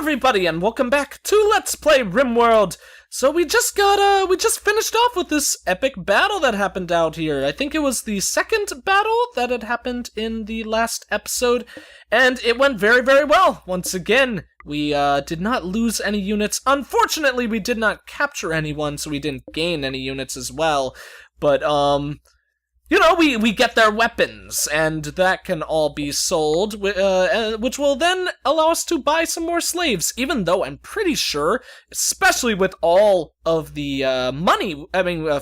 everybody, and welcome back to Let's Play RimWorld. So we just finished off with this epic battle that happened out here. I think it was the second battle that had happened in the last episode, and it went very, very well. Once again, we did not lose any units. Unfortunately, we did not capture anyone, so we didn't gain any units as well. But, you know, we get their weapons, and that can all be sold, which will then allow us to buy some more slaves, even though I'm pretty sure, especially with all of the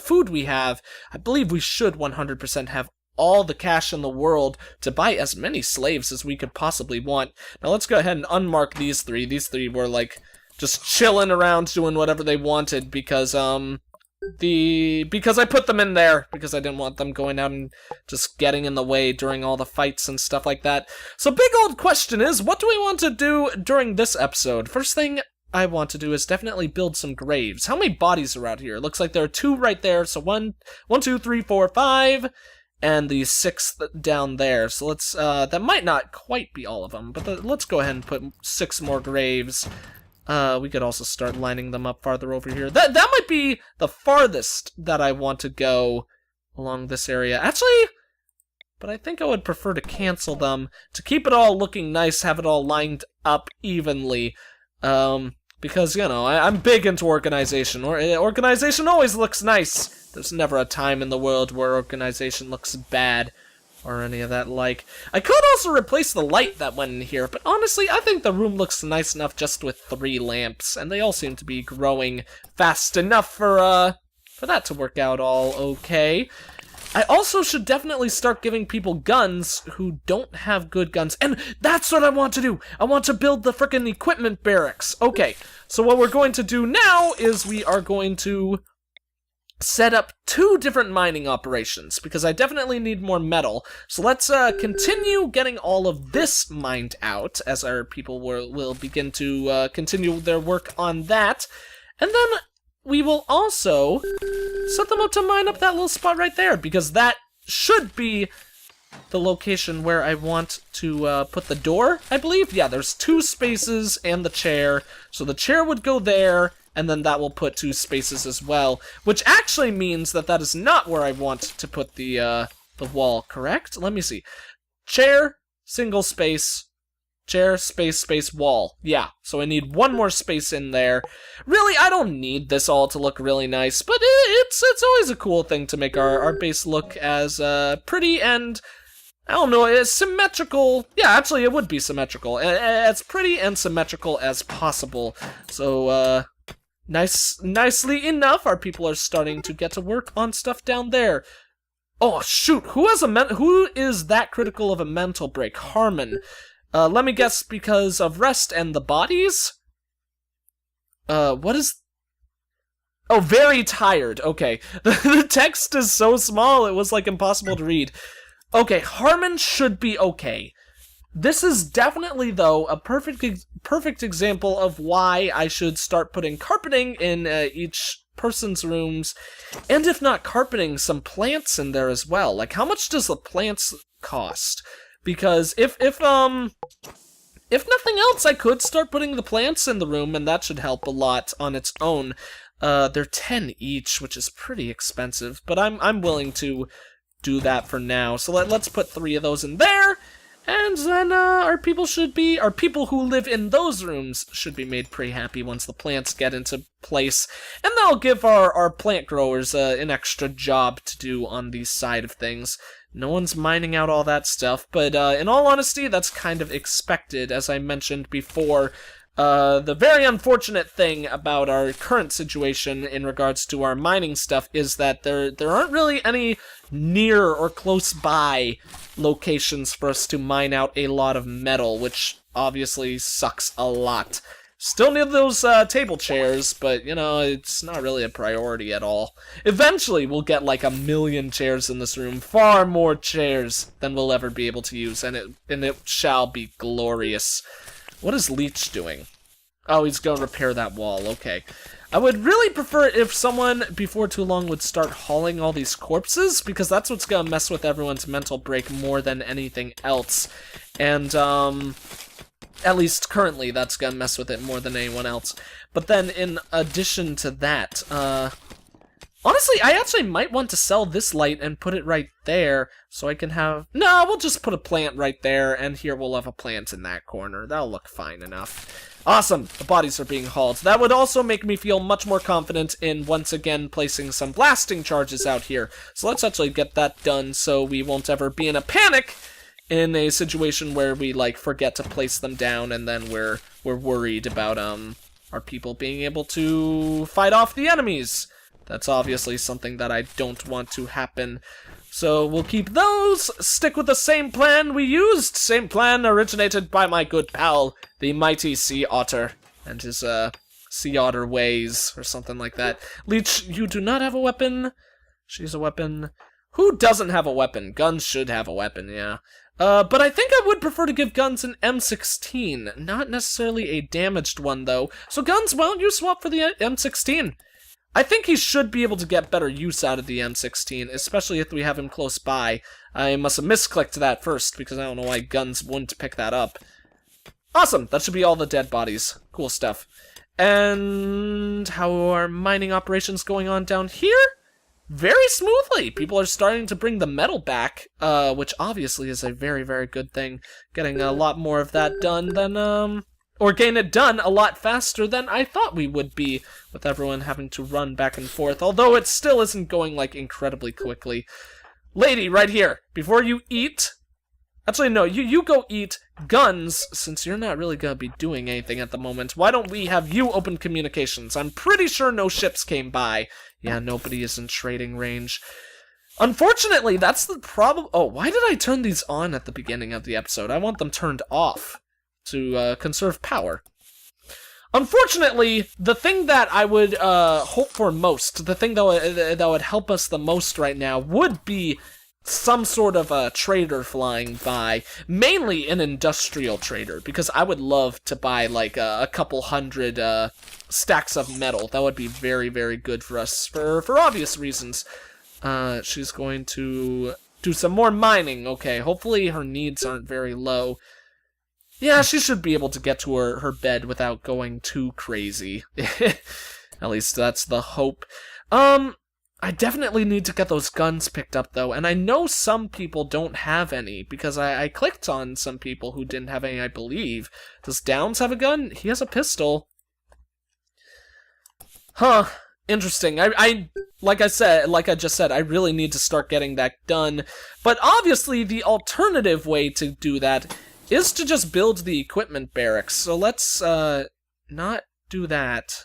food we have, I believe we should 100% have all the cash in the world to buy as many slaves as we could possibly want. Now let's go ahead and unmark these three. These three were, like, just chilling around doing whatever they wanted because I put them in there because I didn't want them going out and just getting in the way during all the fights and stuff like that. So big old question is, what do we want to do during this episode? First thing I want to do is definitely build some graves. How many bodies are out here? It looks like there are 2 right there. So 1, 2, 3, 4, 5, and the 6th down there. So let's that might not quite be all of them, but let's go ahead and put 6 more graves. We could also start lining them up farther over here. That might be the farthest that I want to go along this area. Actually, but I think I would prefer to cancel them to keep it all looking nice, have it all lined up evenly. Because, you know, I'm big into organization. Organization always looks nice. There's never a time in the world where organization looks bad. Or any of that like. I could also replace the light that went in here, but honestly, I think the room looks nice enough just with 3 lamps, and they all seem to be growing fast enough for that to work out all okay. I also should definitely start giving people guns who don't have good guns, and that's what I want to do! I want to build the frickin' equipment barracks! Okay, so what we're going to do now is we are going to set up 2 different mining operations, because I definitely need more metal. So let's continue getting all of this mined out, as our people will begin to continue their work on that. And then we will also set them up to mine up that little spot right there, because that should be the location where I want to put the door, I believe. Yeah, there's 2 spaces and the chair, so the chair would go there, and then that will put 2 spaces as well, which actually means that that is not where I want to put the wall, correct? Let me see. Chair, single space, chair, space, space, wall. Yeah, so I need 1 more space in there. Really, I don't need this all to look really nice, but it's always a cool thing to make our base look as pretty and, I don't know, as symmetrical. Yeah, actually, it would be symmetrical. As pretty and symmetrical as possible. So, nicely enough, our people are starting to get to work on stuff down there. Oh, shoot, who is that critical of a mental break? Harmon. Let me guess, because of rest and the bodies? What is... Oh, very tired. Okay. The text is so small, it was, like, impossible to read. Okay, Harmon should be okay. This is definitely, though, a perfect example of why I should start putting carpeting in each person's rooms, and if not carpeting, some plants in there as well. Like, how much does the plants cost? Because if nothing else, I could start putting the plants in the room, and that should help a lot on its own. They're 10 each, which is pretty expensive, but I'm willing to do that for now. So let's put 3 of those in there. And then our people who live in those rooms should be made pretty happy once the plants get into place. And that'll give our plant growers an extra job to do on the side of things. No one's mining out all that stuff, but in all honesty, that's kind of expected. As I mentioned before, the very unfortunate thing about our current situation in regards to our mining stuff is that there aren't really any near or close by locations for us to mine out a lot of metal, which obviously sucks a lot. Still need those table chairs, but, you know, it's not really a priority at all. Eventually, we'll get like 1,000,000 chairs in this room, far more chairs than we'll ever be able to use, and it shall be glorious. What is Leech doing? Oh, he's going to repair that wall. Okay. I would really prefer if someone, before too long, would start hauling all these corpses, because that's what's going to mess with everyone's mental break more than anything else. And At least currently, that's gonna mess with it more than anyone else. But then, in addition to that, honestly, I actually might want to sell this light and put it right there, so I can have... No, we'll just put a plant right there, and here we'll have a plant in that corner. That'll look fine enough. Awesome, the bodies are being hauled. That would also make me feel much more confident in, once again, placing some blasting charges out here. So let's actually get that done so we won't ever be in a panic in a situation where we, like, forget to place them down and then we're worried about, our people being able to fight off the enemies. That's obviously something that I don't want to happen. So we'll keep those, stick with the same plan we used. Same plan originated by my good pal, the mighty sea otter, and his, sea otter ways, or something like that. Leech, you do not have a weapon. She's a weapon. Who doesn't have a weapon? Guns should have a weapon, yeah. But I think I would prefer to give Guns an M16. Not necessarily a damaged one, though. So Guns, why don't you swap for the M16? I think he should be able to get better use out of the M16, especially if we have him close by. I must have misclicked that first, because I don't know why Guns wouldn't pick that up. Awesome! That should be all the dead bodies. Cool stuff. And how are mining operations going on down here? Very smoothly! People are starting to bring the metal back, which obviously is a very, very good thing. Getting a lot more of that done than, or getting it done a lot faster than I thought we would be, with everyone having to run back and forth, although it still isn't going, like, incredibly quickly. Lady, right here, before you eat... Actually, no, you go eat. Guns, since you're not really gonna be doing anything at the moment, why don't we have you open communications? I'm pretty sure no ships came by. Yeah, nobody is in trading range. Unfortunately, that's the problem... Oh, why did I turn these on at the beginning of the episode? I want them turned off to conserve power. Unfortunately, the thing that I would hope for most, the thing that would help us the most right now, would be some sort of a trader flying by, mainly an industrial trader, because I would love to buy like a couple hundred stacks of metal. That would be very, very good for us, for obvious reasons. She's going to do some more mining. Okay, hopefully her needs aren't very low. Yeah, she should be able to get to her bed without going too crazy. At least that's the hope. I definitely need to get those guns picked up, though, and I know some people don't have any, because I clicked on some people who didn't have any, I believe. Does Downs have a gun? He has a pistol. Huh. Interesting. Like I just said, I really need to start getting that done. But obviously, the alternative way to do that is to just build the equipment barracks. So let's, not do that.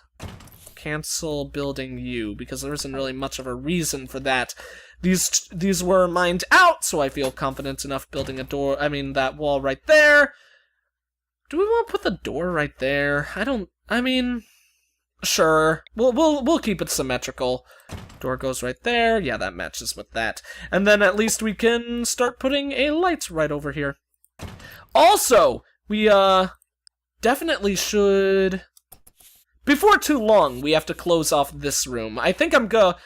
Cancel building you, because there isn't really much of a reason for that. These were mined out, so I feel confident enough building a door, that wall right there. Do we want to put the door right there? Sure. We'll keep it symmetrical. Door goes right there. Yeah, that matches with that. And then at least we can start putting a light right over here. Also, we definitely should... Before too long, we have to close off this room. I think I'm gonna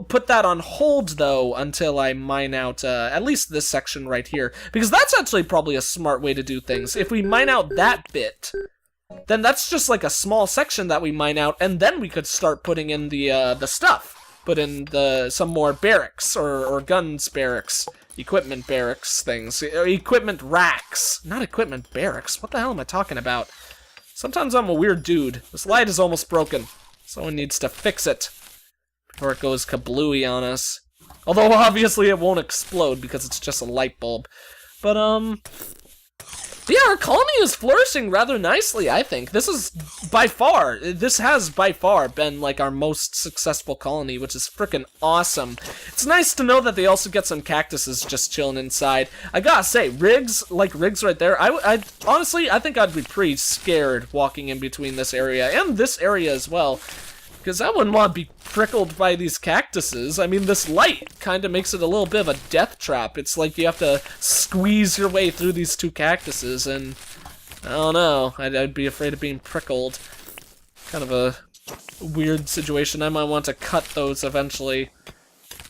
put that on hold, though, until I mine out at least this section right here. Because that's actually probably a smart way to do things. If we mine out that bit, then that's just like a small section that we mine out, and then we could start putting in the stuff. Put in some more barracks, or guns barracks, equipment barracks things, equipment racks. Not equipment barracks. What the hell am I talking about? Sometimes I'm a weird dude. This light is almost broken. Someone needs to fix it before it goes kablooey on us. Although, obviously, it won't explode because it's just a light bulb. But, yeah, our colony is flourishing rather nicely, I think. This has by far been, like, our most successful colony, which is freaking awesome. It's nice to know that they also get some cactuses just chilling inside. I gotta say, Riggs right there, I honestly, I think I'd be pretty scared walking in between this area, and this area as well. Because I wouldn't want to be prickled by these cactuses. This light kind of makes it a little bit of a death trap. It's like you have to squeeze your way through these two cactuses, and I don't know. I'd be afraid of being prickled. Kind of a weird situation. I might want to cut those eventually.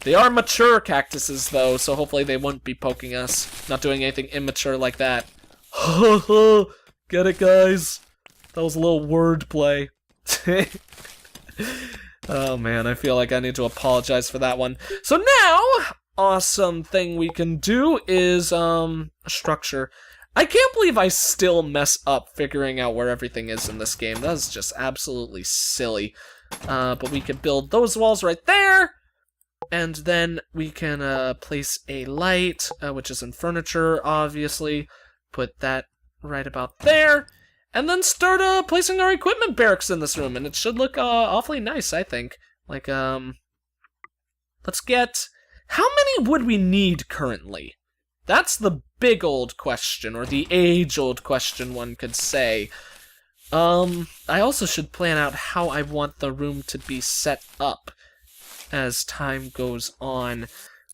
They are mature cactuses, though, so hopefully they won't be poking us. Not doing anything immature like that. Get it, guys? That was a little wordplay. Oh man, I feel like I need to apologize for that one. So now, awesome thing we can do is, structure. I can't believe I still mess up figuring out where everything is in this game. That's just absolutely silly. But we can build those walls right there. And then we can place a light, which is in furniture, obviously. Put that right about there. And then start placing our equipment barracks in this room. And it should look awfully nice, I think. Like, let's get... How many would we need currently? That's the big old question, or the age-old question, one could say. I also should plan out how I want the room to be set up as time goes on,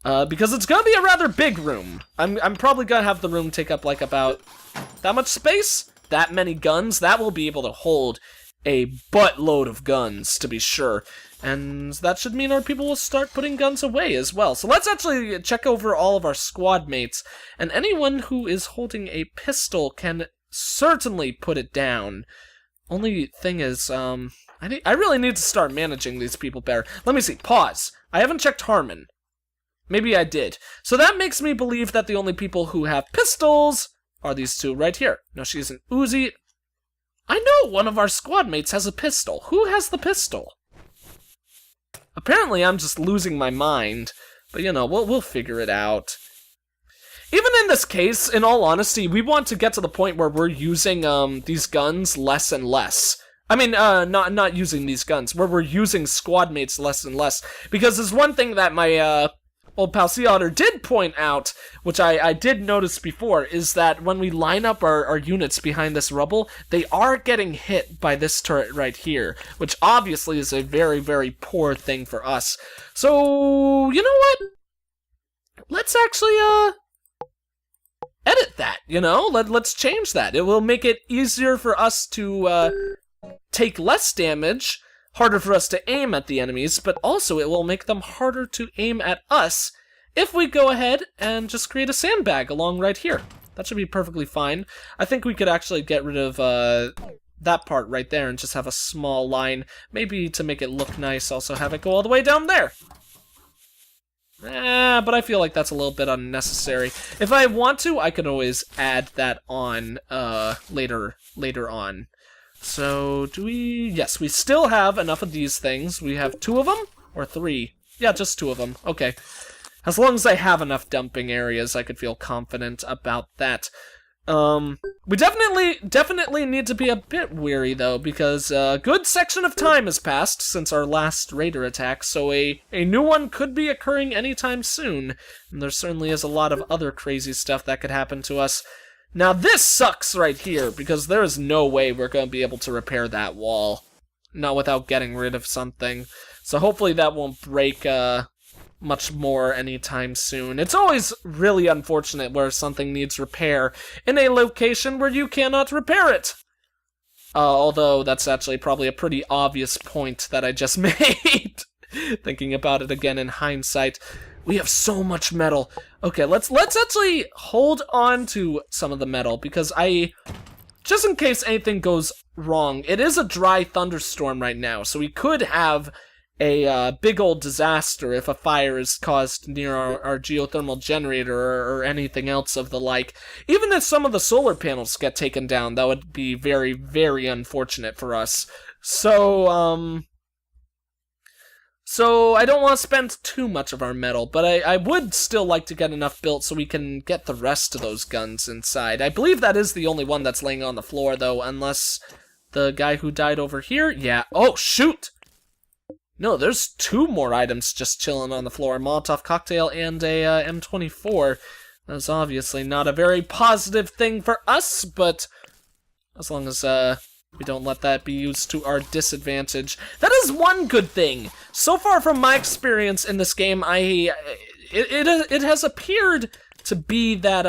because it's gonna be a rather big room. I'm probably gonna have the room take up like about that much space, that many guns. That will be able to hold a buttload of guns, to be sure, and that should mean our people will start putting guns away as well. So let's actually check over all of our squad mates, and anyone who is holding a pistol can certainly put it down. Only thing is, I really need to start managing these people better. Let me see. Pause. I haven't checked Harmon. Maybe I did. So that makes me believe that the only people who have pistols are these two right here. No, she's an Uzi. I know one of our squad mates has a pistol. Who has the pistol? Apparently, I'm just losing my mind. But, you know, we'll figure it out. Even in this case, in all honesty, we want to get to the point where we're using these guns less and less. I mean, not using these guns, where we're using squad mates less and less. Because there's one thing that my old pal Sea Otter did point out, which I did notice before, is that when we line up our units behind this rubble, they are getting hit by this turret right here, which obviously is a very, very poor thing for us. So, you know what? Let's actually, edit that, you know? Let's change that. It will make it easier for us to, take less damage, harder for us to aim at the enemies, but also it will make them harder to aim at us if we go ahead and just create a sandbag along right here. That should be perfectly fine. I think we could actually get rid of that part right there and just have a small line, maybe to make it look nice, also have it go all the way down there. But I feel like that's a little bit unnecessary. If I want to, I could always add that on later on. So, do we... Yes, we still have enough of these things. We have 2 of them? Or 3? Yeah, just 2 of them. Okay. As long as I have enough dumping areas, I could feel confident about that. We definitely need to be a bit wary, though, because a good section of time has passed since our last raider attack, so a new one could be occurring anytime soon. And there certainly is a lot of other crazy stuff that could happen to us. Now this sucks right here, because there is no way we're going to be able to repair that wall. Not without getting rid of something. So hopefully that won't break much more anytime soon. It's always really unfortunate where something needs repair in a location where you cannot repair it. Although that's actually probably a pretty obvious point that I just made. Thinking about it again in hindsight. We have so much metal. Okay, let's actually hold on to some of the metal, because just in case anything goes wrong, it is a dry thunderstorm right now, so we could have a big old disaster if a fire is caused near our geothermal generator or anything else of the like. Even if some of the solar panels get taken down, that would be very, very unfortunate for us. So I don't want to spend too much of our metal, but I would still like to get enough built so we can get the rest of those guns inside. I believe that is the only one that's laying on the floor, though, unless the guy who died over here... Yeah. Oh, shoot! No, there's 2 more items just chilling on the floor. A Molotov cocktail and a M24. That's obviously not a very positive thing for us, but as long as we don't let that be used to our disadvantage. That is one good thing. So far from my experience in this game, it has appeared to be that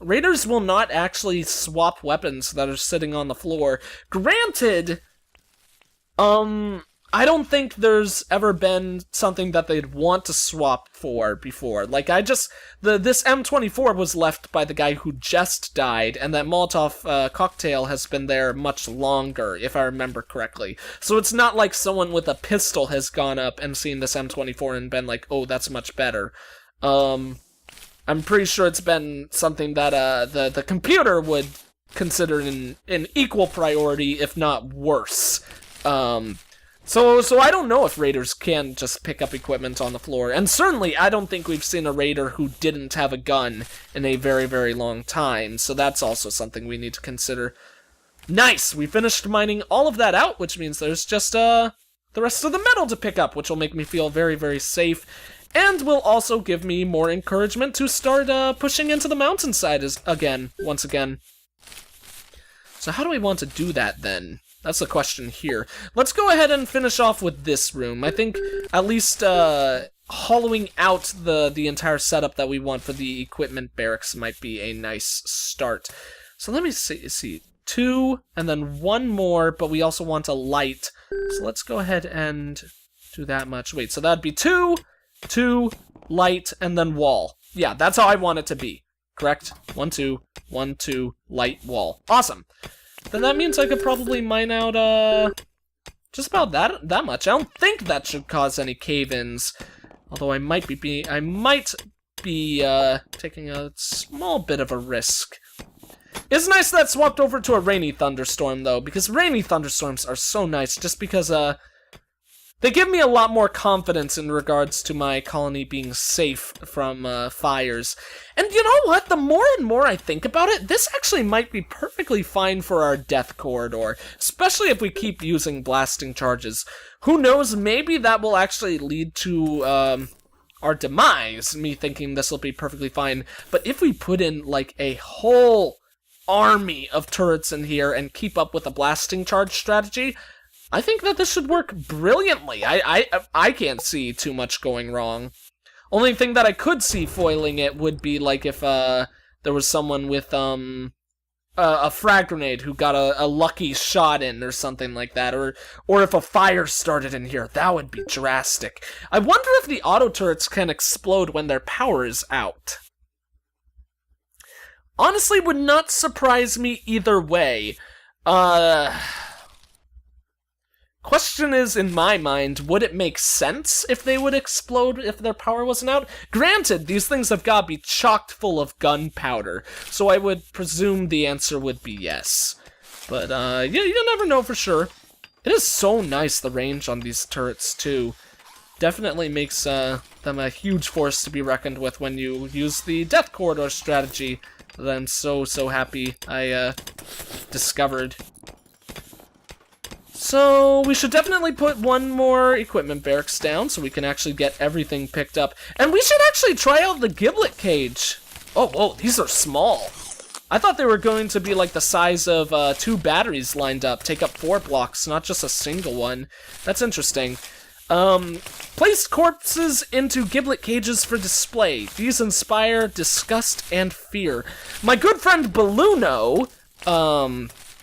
raiders will not actually swap weapons that are sitting on the floor. Granted, I don't think there's ever been something that they'd want to swap for before. Like, this M24 was left by the guy who just died, and that Molotov cocktail has been there much longer, if I remember correctly. So it's not like someone with a pistol has gone up and seen this M24 and been like, oh, that's much better. I'm pretty sure it's been something that the computer would consider an equal priority, if not worse. So I don't know if raiders can just pick up equipment on the floor, and certainly I don't think we've seen a raider who didn't have a gun in a very, very long time, so that's also something we need to consider. Nice! We finished mining all of that out, which means there's just the rest of the metal to pick up, which will make me feel very, very safe, and will also give me more encouragement to start pushing into the mountainside once again. So how do I want to do that, then? That's the question here. Let's go ahead and finish off with this room. I think at least hollowing out the entire setup that we want for the equipment barracks might be a nice start. So let me see. 2, and then 1 more, but we also want a light. So let's go ahead and do that much. Wait, so that'd be 2, light, and then wall. Yeah, that's how I want it to be. Correct? 1, 2, 1, 2, light, wall. Awesome. Then that means I could probably mine out, just about that much. I don't think that should cause any cave-ins. Although I might be taking a small bit of a risk. It's nice that swapped over to a rainy thunderstorm, though, because rainy thunderstorms are so nice, just because, they give me a lot more confidence in regards to my colony being safe from fires. And you know what? The more and more I think about it, this actually might be perfectly fine for our death corridor, especially if we keep using blasting charges. Who knows, maybe that will actually lead to our demise, me thinking this will be perfectly fine. But if we put in, like, a whole army of turrets in here and keep up with a blasting charge strategy, I think that this should work brilliantly. I can't see too much going wrong. Only thing that I could see foiling it would be like if there was someone with a frag grenade who got a lucky shot in or something like that, or if a fire started in here. That would be drastic. I wonder if the auto turrets can explode when their power is out. Honestly, would not surprise me either way. Question is, in my mind, would it make sense if they would explode if their power wasn't out? Granted, these things have got to be chocked full of gunpowder, so I would presume the answer would be yes. But, you never know for sure. It is so nice, the range on these turrets, too. Definitely makes them a huge force to be reckoned with when you use the Death Corridor strategy that I'm so happy I discovered. So, we should definitely put 1 more equipment barracks down so we can actually get everything picked up. And we should actually try out the Giblet cage. Oh, whoa, these are small. I thought they were going to be like the size of 2 batteries lined up, take up 4 blocks, not just a single one. That's interesting. Place corpses into Giblet cages for display. These inspire disgust and fear. My good friend Balluno,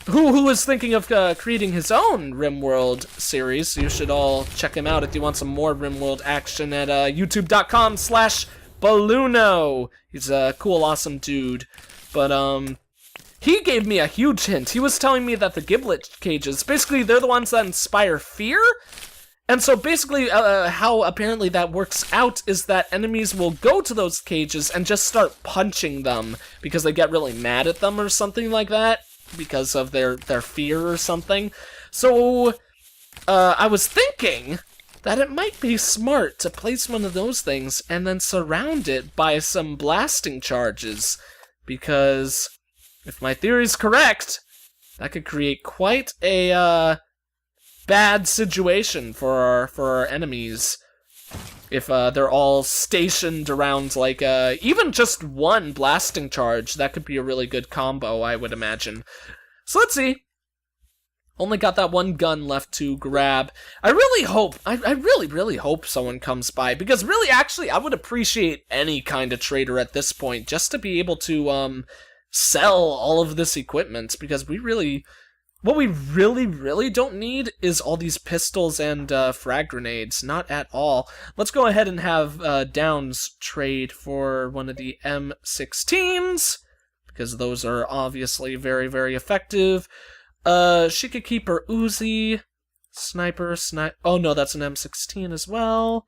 who is thinking of creating his own RimWorld series. You should all check him out if you want some more RimWorld action at youtube.com/Balluno. He's a cool, awesome dude. But, he gave me a huge hint. He was telling me that the Giblet cages, basically, they're the ones that inspire fear. And so basically, how apparently that works out is that enemies will go to those cages and just start punching them because they get really mad at them or something like that, because of their fear or something. So, I was thinking that it might be smart to place one of those things and then surround it by some blasting charges, because if my theory's correct, that could create quite a bad situation for our enemies. If they're all stationed around, like, even just 1 blasting charge, that could be a really good combo, I would imagine. So let's see. Only got that 1 gun left to grab. I really hope, I really hope someone comes by, because really, actually, I would appreciate any kind of trader at this point, just to be able to, sell all of this equipment, because we really What we really, really don't need is all these pistols and frag grenades. Not at all. Let's go ahead and have Downs trade for one of the M16s, because those are obviously very, very effective. She could keep her Uzi. Sniper. Oh no, that's an M16 as well.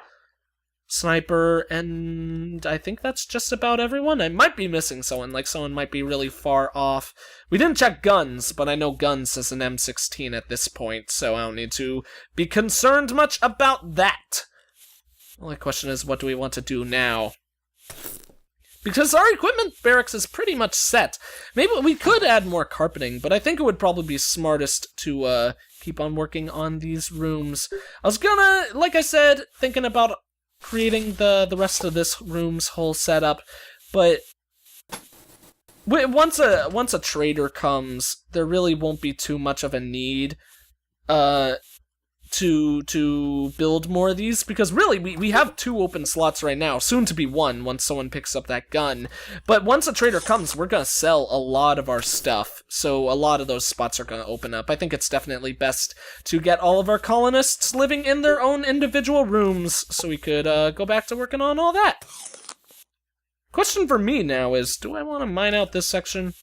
Sniper, and I think that's just about everyone. I might be missing someone, like someone might be really far off. We didn't check guns, but I know guns is an M16 at this point, so I don't need to be concerned much about that. The only question is, what do we want to do now? Because our equipment barracks is pretty much set. Maybe we could add more carpeting, but I think it would probably be smartest to keep on working on these rooms. I was gonna, like I said, thinking about creating the rest of this room's whole setup, but once a trader comes, there really won't be too much of a need to build more of these, because really we have 2 open slots right now, soon to be 1 once someone picks up that gun. But once a trader comes, we're gonna sell a lot of our stuff, so a lot of those spots are gonna open up. I think it's definitely best to get all of our colonists living in their own individual rooms, so we could go back to working on all that. Question for me now is, do I want to mine out this section?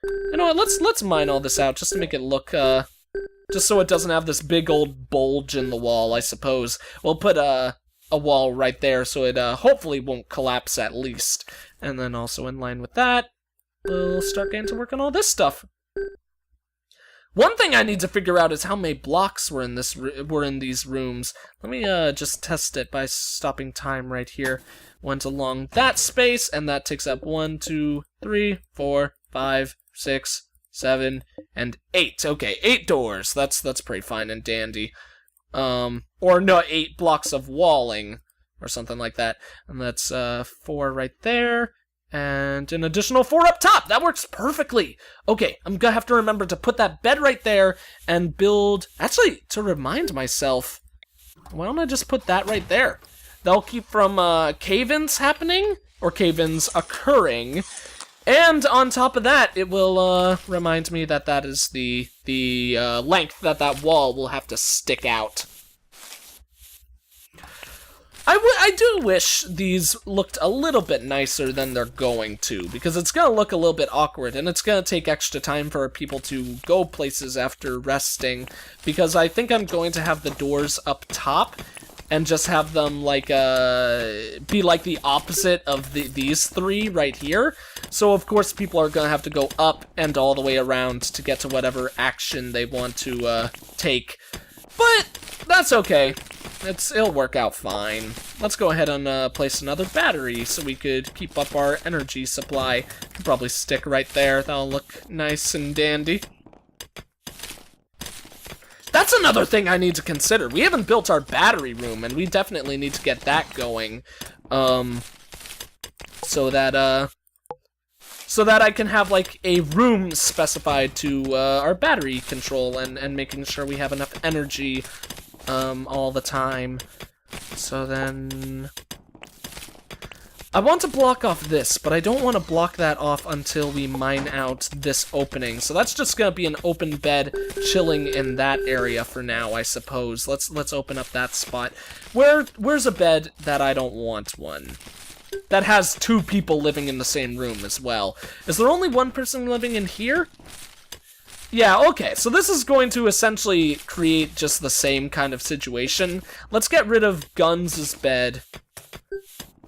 You know what, let's mine all this out just to make it look just so it doesn't have this big old bulge in the wall, I suppose. We'll put a wall right there so it hopefully won't collapse at least. And then also in line with that, we'll start getting to work on all this stuff. One thing I need to figure out is how many blocks were in these rooms. Let me just test it by stopping time right here. Went along that space, and that takes up 1, 2, 3, 4, 5, 6, 7, and 8. Okay, 8 doors. That's pretty fine and dandy. Or no, 8 blocks of walling, or something like that. And that's 4 right there, and an additional 4 up top. That works perfectly. Okay, I'm gonna have to remember to put that bed right there and build. Actually, to remind myself, why don't I just put that right there? That'll keep from cave-ins happening, or cave-ins occurring. And on top of that, it will remind me that that is the length that wall will have to stick out. I do wish these looked a little bit nicer than they're going to, because it's going to look a little bit awkward, and it's going to take extra time for people to go places after resting, because I think I'm going to have the doors up top, and just have them like be like the opposite of these 3 right here. So of course people are gonna have to go up and all the way around to get to whatever action they want to take. But that's okay. It'll work out fine. Let's go ahead and place another battery so we could keep up our energy supply. Could probably stick right there. That'll look nice and dandy. That's another thing I need to consider. We haven't built our battery room, and we definitely need to get that going. So that I can have, like, a room specified to our battery control and making sure we have enough energy all the time. So then I want to block off this, but I don't want to block that off until we mine out this opening. So that's just going to be an open bed chilling in that area for now, I suppose. Let's open up that spot. Where's a bed that I don't want one? That has 2 people living in the same room as well. Is there only 1 person living in here? Yeah, okay, so this is going to essentially create just the same kind of situation. Let's get rid of Guns' bed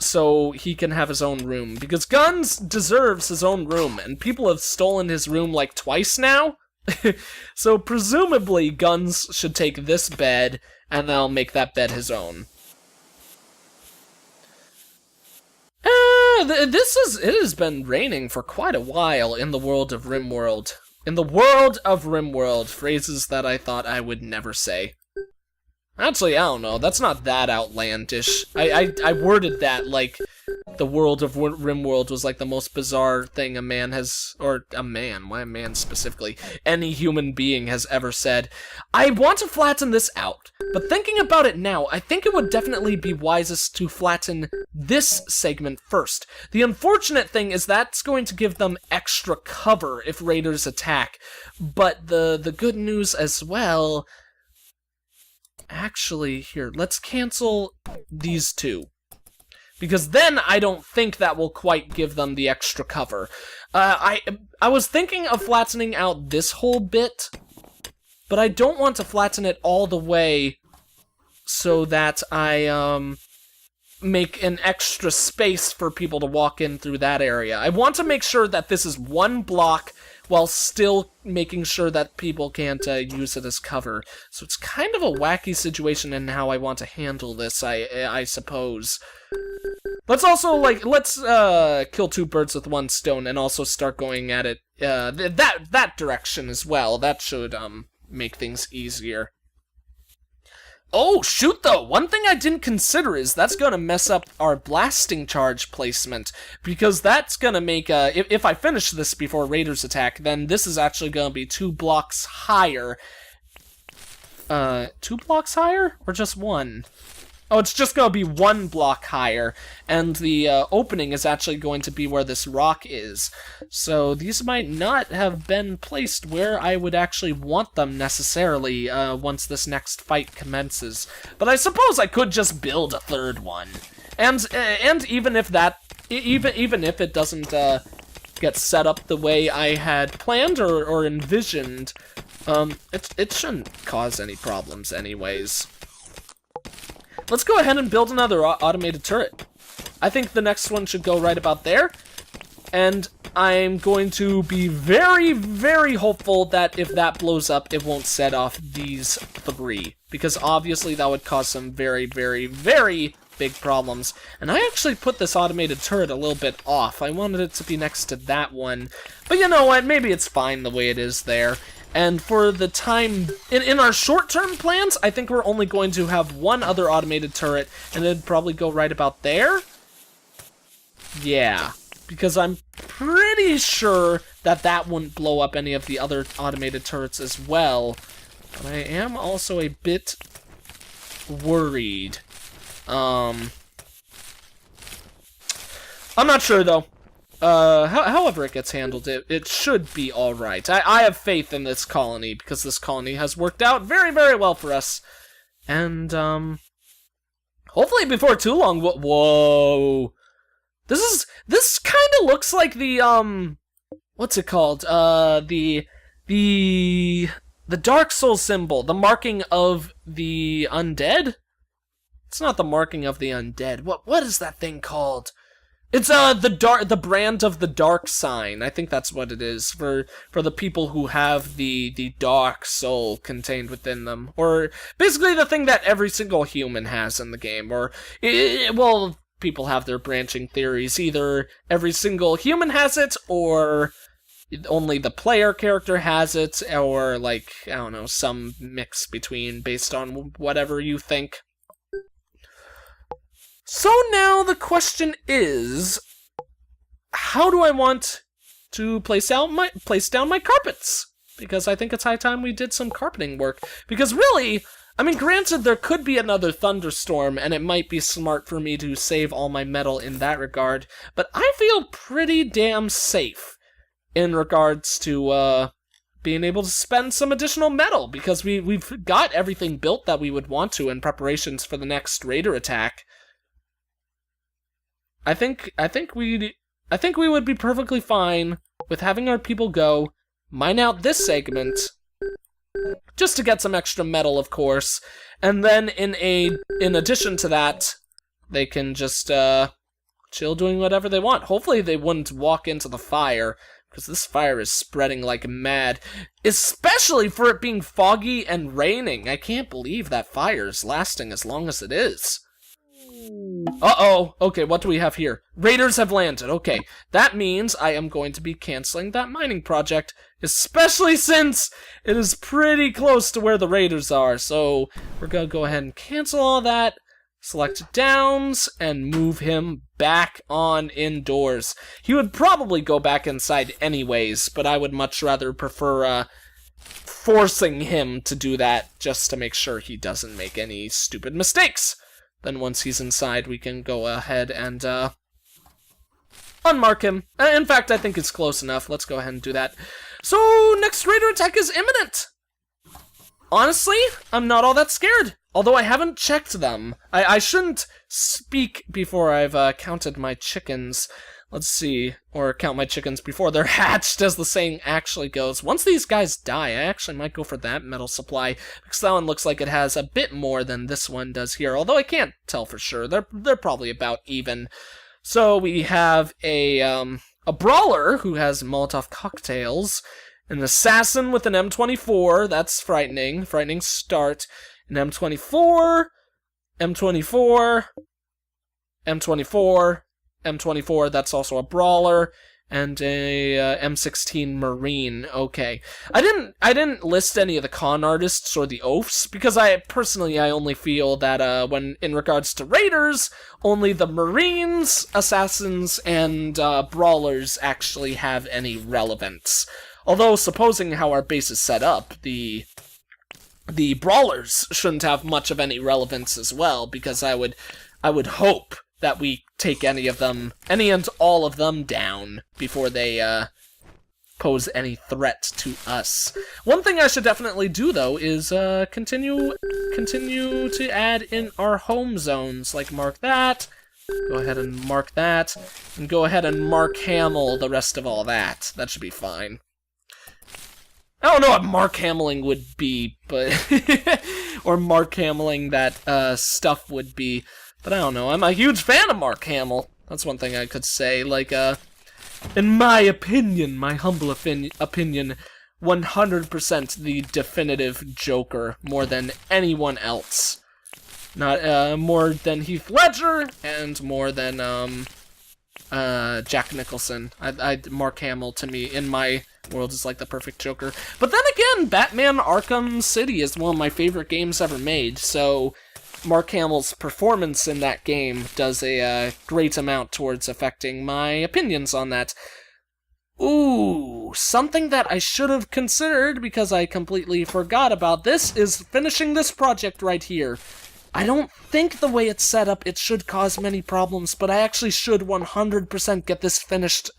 so he can have his own room, because Guns deserves his own room, and people have stolen his room like twice now. So presumably Guns should take this bed, and I'll make that bed his own. It has been raining for quite a while in the world of RimWorld. In the world of RimWorld, phrases that I thought I would never say. Actually, I don't know, that's not that outlandish. I worded that like the world of RimWorld was like the most bizarre thing a man has, or a man, why a man specifically, any human being has ever said. I want to flatten this out. But thinking about it now, I think it would definitely be wisest to flatten this segment first. The unfortunate thing is that's going to give them extra cover if raiders attack. But the good news as well... Actually, here, let's cancel these two. Because then I don't think that will quite give them the extra cover. I was thinking of flattening out this whole bit, but I don't want to flatten it all the way so that I make an extra space for people to walk in through that area. I want to make sure that this is one block while still making sure that people can't use it as cover. So it's kind of a wacky situation in how I want to handle this, I suppose. Let's also, let's kill two birds with one stone and also start going at it that direction as well. That should make things easier. Oh, shoot, though! One thing I didn't consider is that's gonna mess up our blasting charge placement, because that's gonna make, if I finish this before raiders attack, then this is actually gonna be 2 blocks higher. 2 blocks higher? Or just 1? Oh, it's just gonna be 1 block higher, and the opening is actually going to be where this rock is. So these might not have been placed where I would actually want them necessarily once this next fight commences. But I suppose I could just build a 3rd one, and even if that, even if it doesn't get set up the way I had planned or envisioned, it shouldn't cause any problems anyways. Let's go ahead and build another automated turret. I think the next one should go right about there. And I'm going to be very, very hopeful that if that blows up, it won't set off these 3. Because obviously that would cause some very, very, very big problems. And I actually put this automated turret a little bit off. I wanted it to be next to that one. But you know what? Maybe it's fine the way it is there. And for the time, in our short-term plans, I think we're only going to have 1 other automated turret, and it'd probably go right about there? Yeah, because I'm pretty sure that that wouldn't blow up any of the other automated turrets as well. But I am also a bit worried. I'm not sure, though. However it gets handled, it should be alright. I have faith in this colony, because this colony has worked out very, very well for us. And, hopefully before too long, whoa. This kind of looks like the, what's it called? The Dark Souls symbol, the marking of the undead? It's not the marking of the undead. What is that thing called? It's the brand of the dark sign. I think that's what it is for the people who have the dark soul contained within them, or basically the thing that every single human has in the game. Or well, people have their branching theories. Either every single human has it, or only the player character has it, or like I don't know, some mix between based on whatever you think. So now the question is, how do I want to place down my carpets? Because I think it's high time we did some carpeting work. Because really, I mean, granted, there could be another thunderstorm, and it might be smart for me to save all my metal in that regard, but I feel pretty damn safe in regards to being able to spend some additional metal, because we've got everything built that we would want to in preparations for the next raider attack. I think we would be perfectly fine with having our people go mine out this segment just to get some extra metal, of course, and then in addition to that, they can just chill doing whatever they want. Hopefully they wouldn't walk into the fire, because this fire is spreading like mad, especially for it being foggy and raining. I can't believe that fire is lasting as long as it is. Uh-oh. Okay, what do we have here? Raiders have landed. Okay, that means I am going to be canceling that mining project, especially since it is pretty close to where the raiders are. So we're going to go ahead and cancel all that, select Downs, and move him back on indoors. He would probably go back inside anyways, but I would much rather prefer forcing him to do that just to make sure he doesn't make any stupid mistakes. Then once he's inside, we can go ahead and unmark him. In fact, I think it's close enough. Let's go ahead and do that. So, next raider attack is imminent. Honestly, I'm not all that scared. Although I haven't checked them. I shouldn't speak before I've counted my chickens. Let's see. Or count my chickens before they're hatched, as the saying actually goes. Once these guys die, I actually might go for that metal supply, because that one looks like it has a bit more than this one does here. Although I can't tell for sure. They're probably about even. So we have a brawler who has Molotov cocktails. An assassin with an M24. That's frightening. Frightening start. An M24, M24, M24, M24, that's also a brawler, and a M16 Marine. Okay. I didn't list any of the con artists or the oafs, because I only feel that when in regards to raiders, only the Marines, assassins, and brawlers actually have any relevance. Although, supposing how our base is set up, the brawlers shouldn't have much of any relevance as well, because I would hope that we take any and all of them down before they pose any threat to us. One thing I should definitely do though is continue to add in our home zones, like mark that. Go ahead and mark that, and go ahead and mark Hamill the rest of all that. That should be fine. I don't know what Mark Hamilling would be, but or Mark Hamilling that stuff would be, but I don't know. I'm a huge fan of Mark Hamill. That's one thing I could say. Like, in my opinion, my humble opinion, 100% the definitive Joker, more than anyone else. Not more than Heath Ledger, and more than Jack Nicholson. Mark Hamill to me in my world is like the perfect Joker. But then again, Batman Arkham City is one of my favorite games ever made, so Mark Hamill's performance in that game does a great amount towards affecting my opinions on that. Ooh, something that I should have considered because I completely forgot about this is finishing this project right here. I don't think the way it's set up it should cause many problems, but I actually should 100% get this finished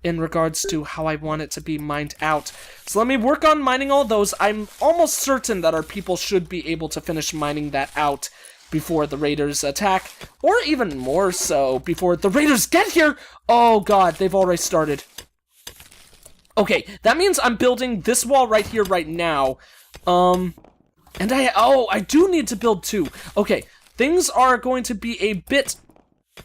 in regards to how I want it to be mined out. So let me work on mining all those. I'm almost certain that our people should be able to finish mining that out before the raiders attack, or even more so before the raiders get here. Oh god, they've already started. Okay, that means I'm building this wall right here right now. And I do need to build two. Okay, things are going to be a bit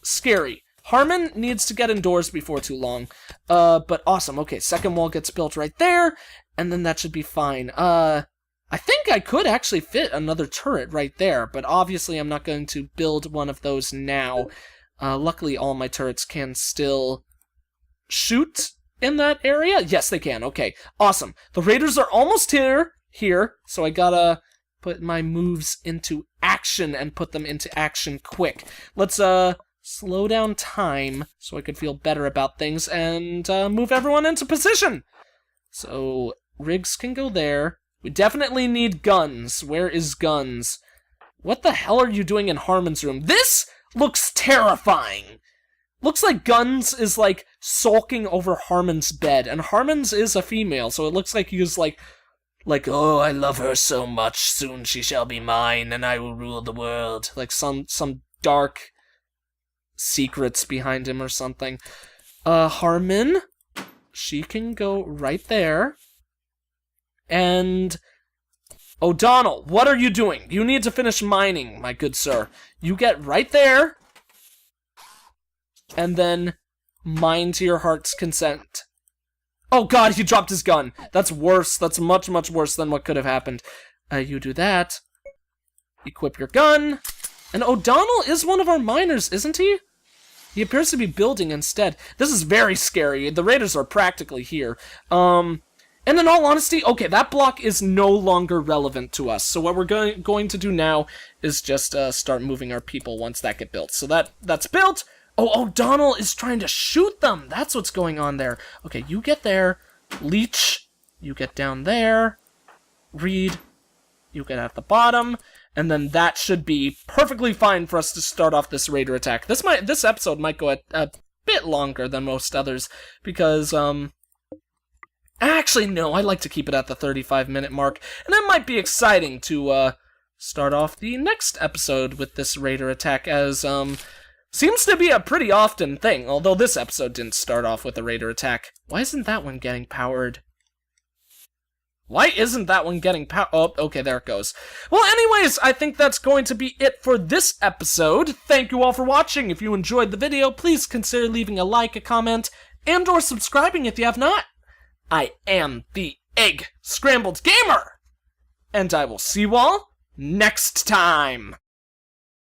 scary. Harmon needs to get indoors before too long. But awesome. Okay, second wall gets built right there, and then that should be fine. I think I could actually fit another turret right there, but obviously I'm not going to build one of those now. Luckily, all my turrets can still shoot in that area. Yes, they can. Okay, awesome. The raiders are almost here, so I gotta put my moves into action and put them into action quick. Let's, slow down time so I could feel better about things and move everyone into position. So Riggs can go there. We definitely need guns. Where is guns? What the hell are you doing in Harmon's room? This looks terrifying. Looks like Guns is like sulking over Harmon's bed, and Harmon's is a female, so it looks like he's like, oh, I love her so much. Soon she shall be mine, and I will rule the world. Like some dark secrets behind him or something. Harmon, she can go right there. And O'Donnell, what are you doing? You need to finish mining, my good sir. You get right there, and then mine to your heart's consent. Oh god, he dropped his gun. That's worse. That's much, much worse than what could have happened. You do that. Equip your gun. And O'Donnell is one of our miners, isn't he? He appears to be building instead. This is very scary. The raiders are practically here. And in all honesty, okay, that block is no longer relevant to us. So what we're going to do now is just start moving our people once that get built. So that's built. Oh, O'Donnell is trying to shoot them. That's what's going on there. Okay, you get there. Leech, you get down there, Reed, you get at the bottom, and then that should be perfectly fine for us to start off this raider attack. This episode might go a bit longer than most others, because, actually, no, I like to keep it at the 35-minute mark, and it might be exciting to, start off the next episode with this raider attack, as, seems to be a pretty often thing, although this episode didn't start off with a raider attack. Why isn't that one getting powered? Why isn't that one getting powered? Oh, okay, there it goes. Well, anyways, I think that's going to be it for this episode. Thank you all for watching. If you enjoyed the video, please consider leaving a like, a comment, and or subscribing if you have not. I am the Egg Scrambled Gamer, and I will see you all next time.